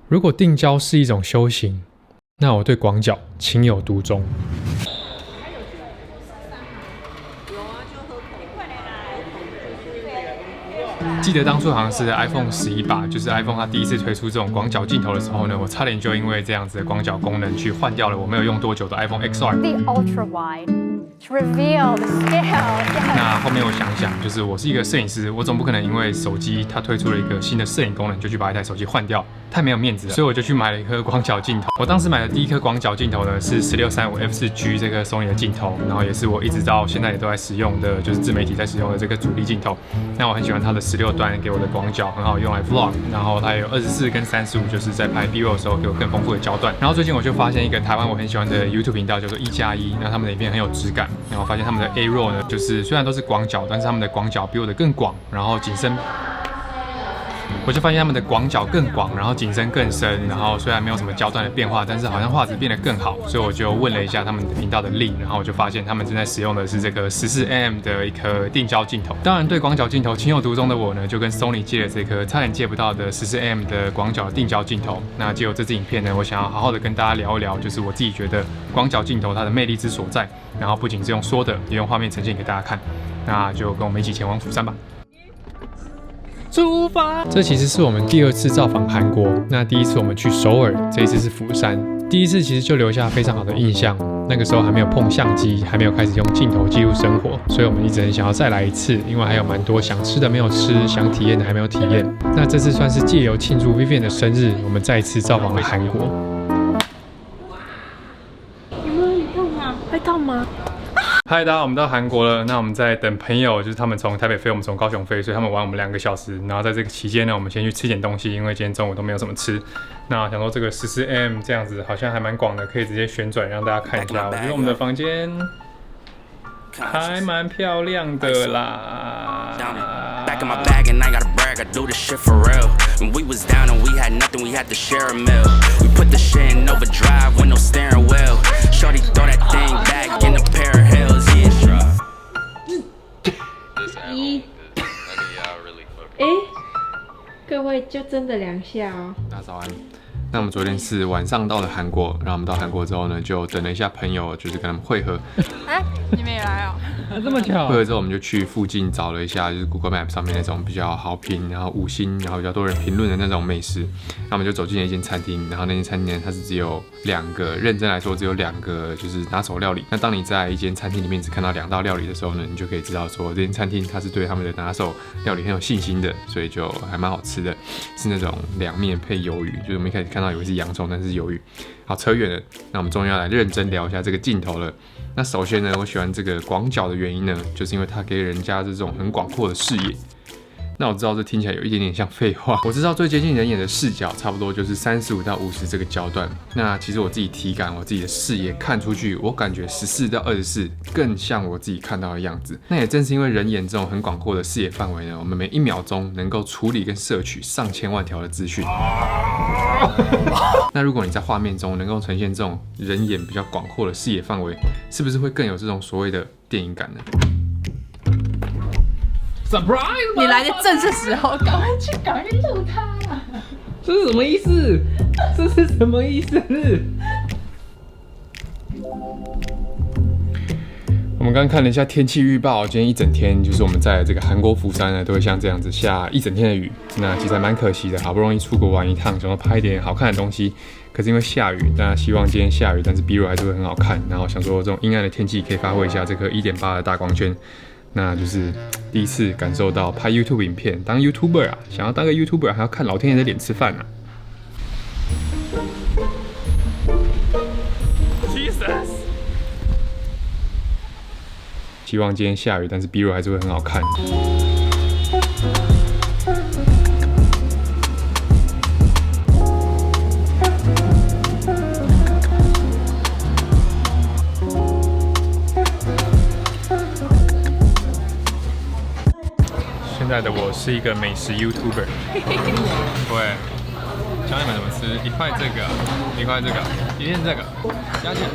如果定焦是一种修行，那我对广角情有独钟。记得当初好像是 iPhone 11吧，就是 iPhone 它第一次推出这种广角镜头的时候呢，我差点就因为这样子的广角功能去换掉了我没有用多久的 iPhone XR。The ultra wide。Reveal the scale. 那后面我想想，就是我是一个摄影师，我总不可能因为手机它推出了一个新的摄影功能，就去把一台手机换掉，太没有面子了。所以我就去买了一颗广角镜头。我当时买的第一颗广角镜头呢是1635 f4G 这个 Sony 的镜头，然后也是我一直到现在也都在使用的，就是自媒体在使用的这个主力镜头。那我很喜欢它的16端给我的广角，很好用来 vlog， 然后它也有24跟35，就是在拍 B-roll 的时候给我更丰富的焦段。然后最近我就发现一个台湾我很喜欢的 YouTube 频道，叫做1+1，那他们的影片很有质感。然后发现他们的 A-roll 呢，就是虽然都是广角，但是他们的广角比我的更广，然后景深。我就发现他们的广角更广，然后景深更深，然后虽然没有什么焦段的变化，但是好像画质变得更好，所以我就问了一下他们的频道的 link， 然后我就发现他们正在使用的是这个14mm 的一颗定焦镜头。当然，对广角镜头情有独钟的我呢，就跟 Sony 借了这颗差点借不到的14mm 的广角定焦镜头。那借由这支影片呢，我想要好好的跟大家聊一聊，就是我自己觉得广角镜头它的魅力之所在，然后不仅是用说的，也用画面呈现给大家看。那就跟我们一起前往釜山吧。出发！这其实是我们第2次造访韩国。那第一次我们去首尔，这一次是釜山。第一次其实就留下非常好的印象。那个时候还没有碰相机，还没有开始用镜头记录生活，所以我们一直很想要再来一次，因为还有蛮多想吃的没有吃，想体验的还没有体验。那这次算是借由庆祝 Vivian 的生日，我们再一次造访了韩国。有没有很痛啊？会痛吗？嗨，大家，我们到韩国了。那我们在等朋友，就是他们从台北飞，我们从高雄飞，所以他们晚我们2个小时。然后在这个期间呢，我们先去吃点东西，因为今天中午都没有什么吃。那想说这个14mm 这样子好像还蛮广的，可以直接旋转让大家看一下。我觉得我们的房间还蛮漂亮的啦。Back in my bag and I gotta brag, I do this shit for real. When we was down and we had nothing, we had to share a meal. We put the shit in overdrive with no steering wheel. Shorty throw that thing back in a pair of heels, yeah. 各位就真的2下哦。大家早安。那我们昨天是晚上到了韩国，然后我们到韩国之后呢，就等了一下朋友，就是跟他们会合。你们也来哦？这么巧！会合之后，我们就去附近找了一下，就是 Google Map 上面那种比较好评，然后5星，然后比较多人评论的那种美食。那我们就走进了一间餐厅，然后那间餐厅呢，它是只有2个，认真来说只有2个就是拿手料理。那当你在一间餐厅里面只看到2道料理的时候呢，你就可以知道说这间餐厅它是对他们的拿手料理很有信心的，所以就还蛮好吃的，是那种凉面配鱿鱼，就是我们一开始看到以为是洋葱，但是鱿鱼。好，扯远了，那我们终于要来认真聊一下这个镜头了。那首先呢，我喜欢这个广角的原因呢，就是因为它给人家这种很广阔的视野。那我知道这听起来有一点点像废话，我知道最接近人眼的视角差不多就是35到50这个焦段。那其实我自己体感，我自己的视野看出去，我感觉14到24更像我自己看到的样子。那也正是因为人眼这种很广阔的视野范围呢，我们每1秒钟能够处理跟摄取上千万条的资讯。那如果你在画面中能够呈现这种人眼比较广阔的视野范围，是不是会更有这种所谓的电影感呢？Surprise！ 你来的正是时候，赶快去录它啦！这是什么意思？这是什么意思？我们刚看了一下天气预报，今天一整天就是我们在这个韩国釜山呢，都会像这样子下一整天的雨。那其实还蛮可惜的，好不容易出国玩一趟，想要拍一点好看的东西，可是因为下雨，大家希望今天下雨，但是 B-roll 还是会很好看。然后想说这种阴暗的天气可以发挥一下这个1.8的大光圈。那就是第一次感受到拍 YouTube 影片，当 YouTuber 啊，想要当个 YouTuber 还要看老天爷的脸吃饭啊。Jesus！ 希望今天下雨，但是 B-roll 还是会很好看。现在的我是一个美食 YouTuber， 对，教你们怎么吃，1块这个，1块这个，1片这个，加起来，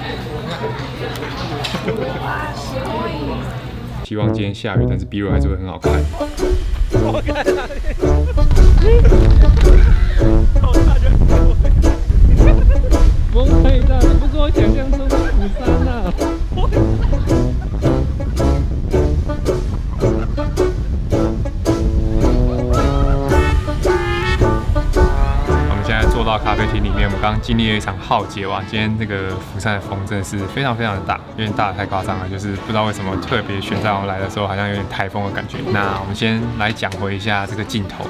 希望今天下雨，但是 B-roll 还是会很好看。我看到你，好大人。坐到咖啡厅里面，我们刚刚经历了一场浩劫哇！今天这个釜山的风真的是非常非常的大，有点大的太夸张了，就是不知道为什么特别选在我们来的时候，好像有点台风的感觉。那我们先来讲回一下这个镜头。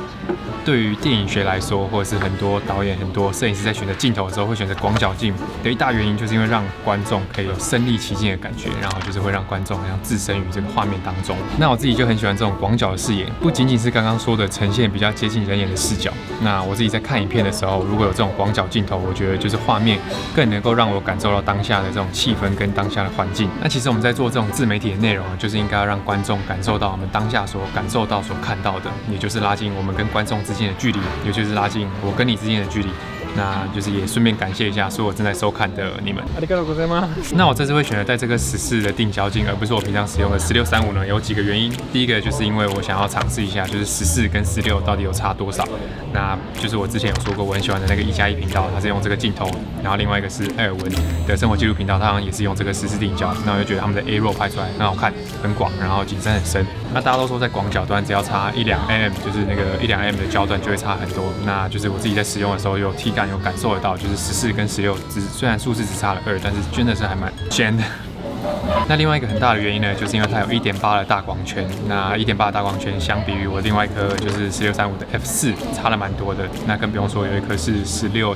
对于电影学来说，或者是很多导演、很多摄影师在选择镜头的时候，会选择广角镜的一大原因，就是因为让观众可以有身临其境的感觉，然后就是会让观众好像置身于这个画面当中。那我自己就很喜欢这种广角的视野，不仅仅是刚刚说的呈现比较接近人眼的视角。那我自己在看影片的时候，如果有这种广角镜头，我觉得就是画面更能够让我感受到当下的这种气氛跟当下的环境。那其实我们在做这种自媒体的内容，就是应该要让观众感受到我们当下所感受到、所看到的，也就是拉近我们跟观众之间的距离，也就是拉近我跟你之间的距离。那就是也顺便感谢一下所有正在收看的你们。那我这次会选择在这个14的定焦镜，而不是我平常使用的16-35呢，有几个原因。第一个就是因为我想要尝试一下，就是14跟16到底有差多少。那就是我之前有说过，我很喜欢的那个1+1频道，它是用这个镜头，然后另外一个是艾尔文的生活纪录频道，它好像也是用这个14定焦。那我就觉得他们的 A roll 拍出来很好看、很广，然后景深很深。那大家都说在广角端只要差1-2 mm， 就是那个1-2 mm 的焦段就会差很多。那就是我自己在使用的时候有体感。有感受得到，就是14跟16虽然数字只差了2，但是真的是还蛮尖的。那另外一个很大的原因呢，就是因为它有1.8的大光圈。那1.8的大光圈相比于我另外一颗就是16-35的 f4差了蛮多的。那更不用说有一颗是16-35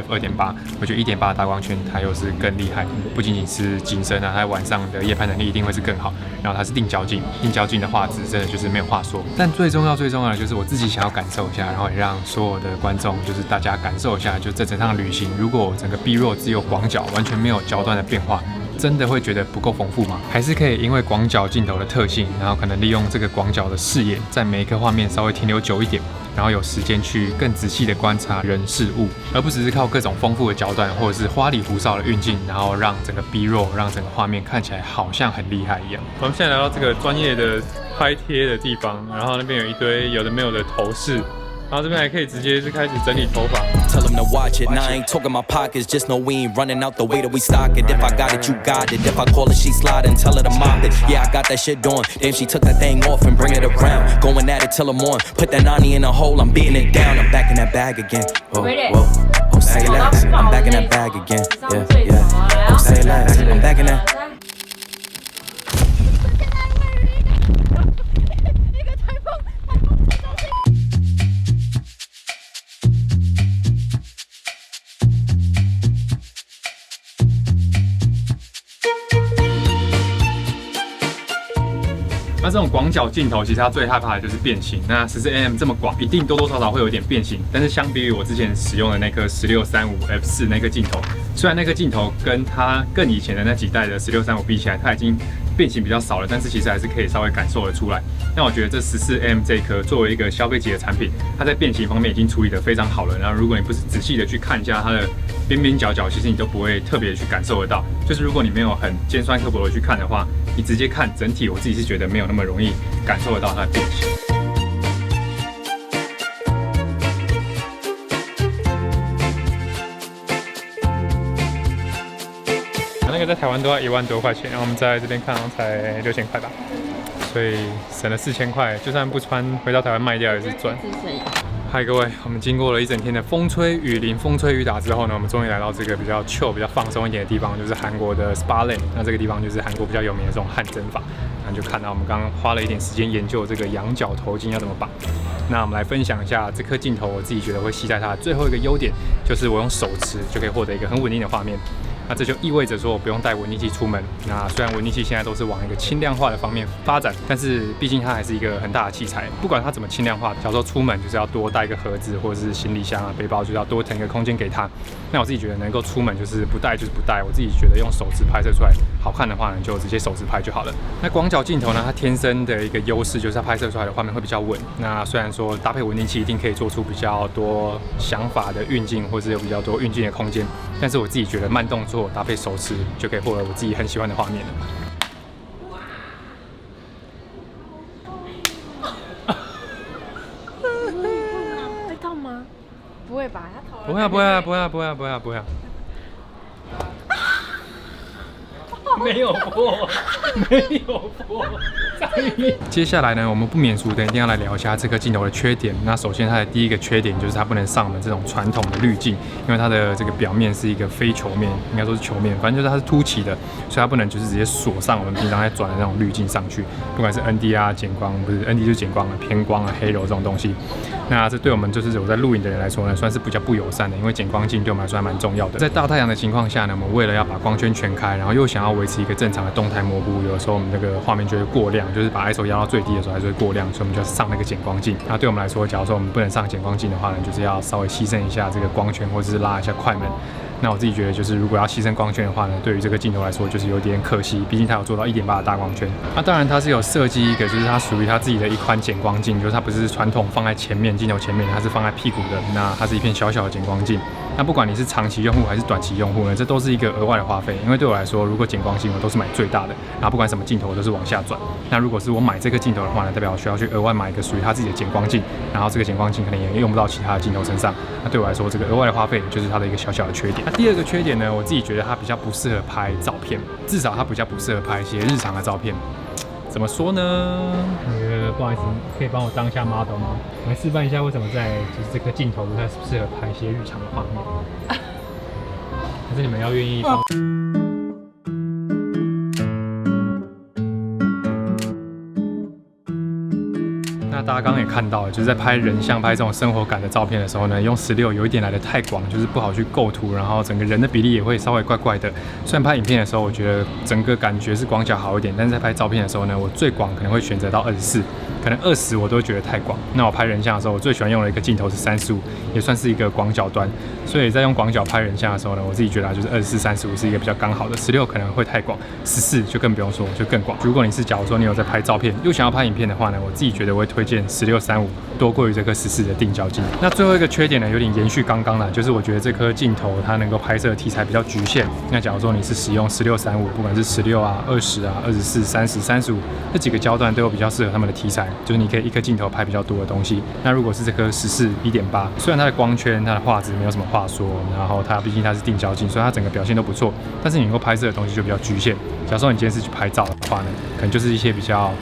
f2.8，我觉得1.8的大光圈它又是更厉害，不仅仅是景深啊，它晚上的夜拍能力一定会是更好。然后它是定焦镜，定焦镜的画质真的就是没有话说。但最重要的就是我自己想要感受一下，然后也让所有的观众就是大家感受一下，就这整趟旅行，如果整个 B roll 只有广角，完全没有焦段的变化。真的会觉得不够丰富吗？还是可以因为广角镜头的特性，然后可能利用这个广角的视野，在每一颗画面稍微停留久一点，然后有时间去更仔细的观察人事物，而不只是靠各种丰富的焦段或者是花里胡哨的运镜，然后让整个 B roll 让整个画面看起来好像很厉害一样。我们现在来到这个专业的拍贴的地方，然后那边有一堆有的没有的头饰。然后这边还可以直接就开始整理头发。Tell them to watch it. Now I ain't talking my pockets. Just know we ain't running out the way that we stock it. If I got it, you got it. If I call it, she slide and tell her to mop it. Yeah, I got that shit on. Damn, she took that thing off and bring it around. Going at it till I'm on. Put that 90 in a hole. I'm beating it down. I'm back in that bag again. Whoa, whoa. Oh, say less. I'm back in that bag again. Yeah, yeah. Oh, say less. I'm back in that.那这种广角镜头，其实它最害怕的就是变形。那14mm 这么广，一定多多少少会有点变形。但是相比于我之前使用的那颗16-35 f4那个镜头，虽然那个镜头跟它更以前的那几代的16-35比起来，它已经变形比较少了，但是其实还是可以稍微感受得出来。那我觉得这14mm 这一颗作为一个消费级的产品，它在变形方面已经处理得非常好了。然后如果你不是仔细的去看一下它的边边角角，其实你都不会特别去感受得到。就是如果你没有很尖酸刻薄的去看的话，你直接看整体，我自己是觉得没有那么容易感受得到它的变形。那个在台湾都要1万多块钱，然后我们在这边看才6000块吧，所以省了4000块，就算不穿回到台湾卖掉也是赚。嗨，各位，我们经过了一整天的风吹雨淋、风吹雨打之后呢，我们终于来到这个比较 chill、比较放松一点的地方，就是韩国的 Spa Land。那这个地方就是韩国比较有名的这种汗蒸法。那就看到我们刚刚花了一点时间研究这个仰角头巾要怎么绑。那我们来分享一下这颗镜头，我自己觉得会期待它的最后一个优点，就是我用手持就可以获得一个很稳定的画面。那这就意味着说我不用带稳定器出门。那虽然稳定器现在都是往一个轻量化的方面发展，但是毕竟它还是一个很大的器材。不管它怎么轻量化，假如说出门就是要多带一个盒子或者是行李箱啊、背包，就是要多腾一个空间给它。那我自己觉得能够出门就是不带就是不带。我自己觉得用手持拍摄出来好看的话呢，就直接手持拍就好了。那广角镜头呢，它天生的一个优势就是它拍摄出来的画面会比较稳。那虽然说搭配稳定器一定可以做出比较多想法的运镜，或是有比较多运镜的空间，但是我自己觉得慢动作搭配手持就可以获得我自己很喜欢的画面了。会痛吗？不会吧，他头不会啊，不会啊，不会啊，不会啊，不会啊，不会啊。没有破，没有破。接下来呢，我们不免俗的一定要来聊一下这颗镜头的缺点。那首先它的第一个缺点就是它不能上我们这种传统的滤镜，因为它的这个表面是一个非球面，应该说是球面，反正就是它是凸起的，所以它不能就是直接锁上我们平常在转的那种滤镜上去，不管是 ND 啊、减光，不是 ND 就是减光啊、偏光啊、黑柔这种东西。那这对我们就是有在录影的人来说呢，算是比较不友善的，因为减光镜对我们来说还蛮重要的。在大太阳的情况下呢，我们为了要把光圈全开，然后又想要维持一个正常的动态模糊，有的时候我们这个画面就会过亮，就是把 ISO 压到最低的时候还是会过亮，所以我们就要上那个减光镜。那对我们来说，假如说我们不能上减光镜的话呢，就是要稍微牺牲一下这个光圈，或者是拉一下快门。那我自己觉得，就是如果要牺牲光圈的话呢，对于这个镜头来说，就是有点可惜，毕竟它有做到1.8的大光圈。那当然它是有设计一个，就是它属于它自己的一款减光镜，就是它不是传统放在前面镜头前面，它是放在屁股的。那它是一片小小的减光镜。那不管你是长期用户还是短期用户呢，这都是一个额外的花费。因为对我来说，如果减光镜我都是买最大的，然后不管什么镜头我都是往下转。那如果是我买这个镜头的话呢，代表我需要去额外买一个属于它自己的减光镜，然后这个减光镜可能也用不到其他的镜头身上。那对我来说，这个额外的花费就是它的一个小小的缺点。那第二个缺点呢，我自己觉得它比较不适合拍照片，至少它比较不适合拍一些日常的照片。怎么说呢？不好意思，可以帮我当一下 model 吗？我来示范一下为什么在就是这颗镜头不太适合拍一些日常的画面。还是你们要愿意帮？那大家刚刚也看到了，就是在拍人像、拍这种生活感的照片的时候呢，用16有一点来的太广，就是不好去构图，然后整个人的比例也会稍微怪怪的。虽然拍影片的时候，我觉得整个感觉是广角好一点，但是在拍照片的时候呢，我最广可能会选择到24，可能20我都觉得太广。那我拍人像的时候，我最喜欢用的一个镜头是35，也算是一个广角端。所以在用广角拍人像的时候呢，我自己觉得就是24、35是一个比较刚好的，16可能会太广，14就更不用说，就更广。如果你是假如说你有在拍照片又想要拍影片的话呢，我自己觉得我会推荐16、35多过于这颗14的定焦镜。那最后一个缺点呢，有点延续刚刚啦，就是我觉得这颗镜头它能够拍摄的题材比较局限。那假如说你是使用16、35，不管是16啊、20啊、24、30、35这几个焦段都有比较适合他们的题材，就是你可以一颗镜头拍比较多的东西。那如果是这颗14 1.8，虽然它的光圈、它的画质没有什么话说，然后它毕竟它是定焦镜，所以它整个表现都不错，但是你能够拍摄的东西就比较局限。假如说你今天是去拍照的话呢，可能就是一些比较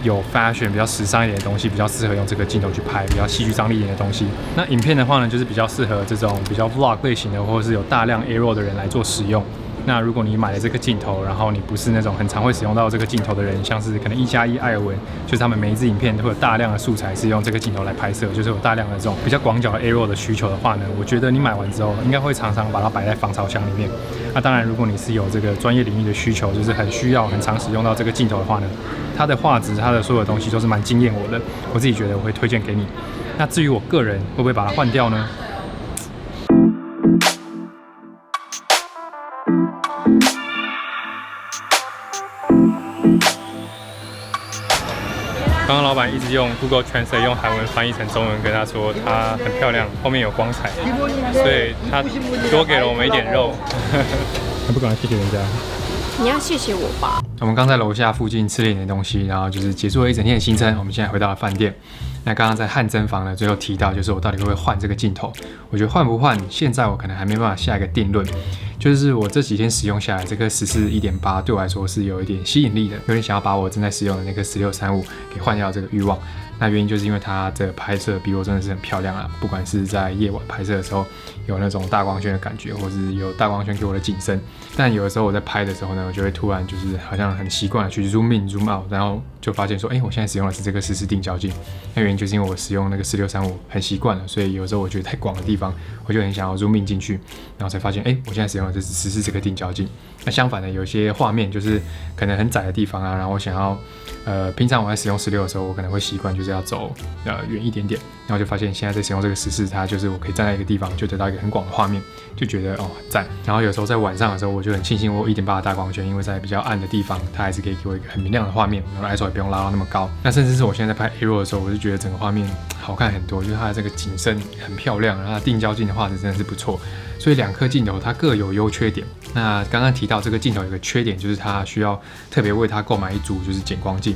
有 fashion 比较时尚一点的东西，比较适合用这个镜头去拍，比较戏剧张力一点的东西。那影片的话呢，就是比较适合这种比较 vlog 类型的，或者是有大量 A-roll 的人来做使用。那如果你买了这个镜头，然后你不是那种很常会使用到这个镜头的人，像是可能1+1艾尔文，就是他们每一支影片都会有大量的素材是用这个镜头来拍摄，就是有大量的这种比较广角的 A-roll 的需求的话呢，我觉得你买完之后应该会常常把它摆在防潮箱里面。那当然，如果你是有这个专业领域的需求，就是很需要很常使用到这个镜头的话呢，它的画质、它的所有东西都是蛮惊艳我的，我自己觉得我会推荐给你。那至于我个人会不会把它换掉呢？刚刚老板一直用 Google Translate 用韩文翻译成中文跟他说它很漂亮，后面有光彩，所以他多给了我们一点肉，还不赶快谢谢人家。你要谢谢我吧。我们刚在楼下附近吃了一点东西，然后就是结束了一整天的行程。我们现在回到了饭店。那刚刚在汗蒸房呢，最后提到就是我到底会不会换这个镜头？我觉得换不换，现在我可能还没办法下一个定论。就是我这几天使用下来，这颗14 1.8对我来说是有一点吸引力的，有点想要把我正在使用的那颗16 35给换掉这个欲望。那原因就是因为它的拍摄比我真的是很漂亮啊，不管是在夜晚拍摄的时候有那种大光圈的感觉，或是有大光圈给我的景深。但有的时候我在拍的时候呢，我就会突然就是好像很习惯的去 zoom in zoom out， 然后就发现说，我现在使用的是这个14定焦镜。那原因就是因为我使用那个16 35很习惯了，所以有时候我觉得太广的地方，我就很想要 zoom in 进去，然后才发现，我现在使用的这是14这个定焦镜。那相反的，有些画面就是可能很窄的地方啊，然后我想要平常我在使用16的时候，我可能会习惯就是要走远一点点，然后就发现现在在使用这个14，它就是我可以站在一个地方就得到一个很广的画面，就觉得很赞。然后有时候在晚上的时候，我就很庆幸我有 1.8的大光圈，因为在比较暗的地方，它还是可以给我一个很明亮的画面，然后 ISO 也不用拉到那么高。那甚至是我现在在拍 A-roll 的时候，我就觉得整个画面好看很多，就是它的这个景深很漂亮，然后它的定焦镜的画质真的是不错。所以两颗镜头它各有优缺点。那刚刚提到这个镜头有个缺点，就是它需要特别为它购买一组就是减光镜。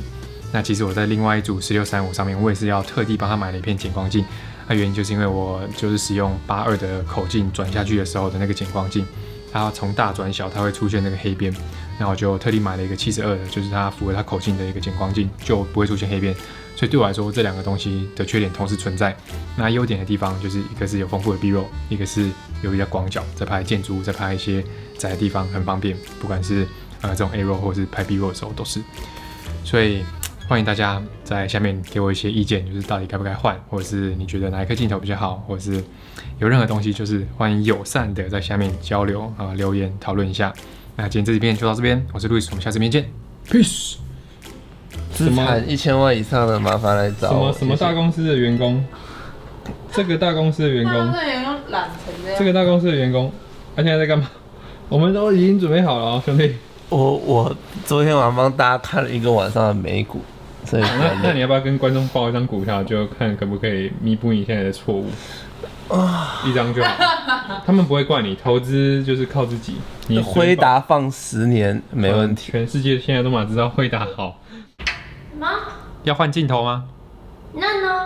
那其实我在另外一组16 35上面，我也是要特地帮他买了一片减光镜。那原因就是因为我就是使用82的口径转下去的时候的那个减光镜，它从大转小，它会出现那个黑边。然后我就特地买了一个72的，就是它符合它口径的一个减光镜，就不会出现黑边。所以对我来说，这两个东西的缺点同时存在。那优点的地方就是一个是有丰富的 B-roll， 一个是有比较广角，在拍建筑物，在拍一些窄的地方很方便，不管是这种 A-roll 或者是拍 B-roll 的时候都是。所以欢迎大家在下面给我一些意见，就是到底该不该换，或者是你觉得哪一颗镜头比较好，或者是有任何东西，就是欢迎友善的在下面交流留言讨论一下。那今天这期片就到这边，我是 Louis， 我们下次片见 ，Peace。资产1000万以上的麻烦来找我。什么大公司的员工？这个大公司的员工，这个大公司的员工，他现在在干嘛？我们都已经准备好了兄弟。我昨天晚上帮大家看了一个晚上的美股，所以那你要不要跟观众报一张股票，就看可不可以弥补你现在的错误？一张就好，他们不会怪你，投资就是靠自己。你辉达放10年没问题。全世界现在都马知道辉达好。妈，要换镜头吗？那呢？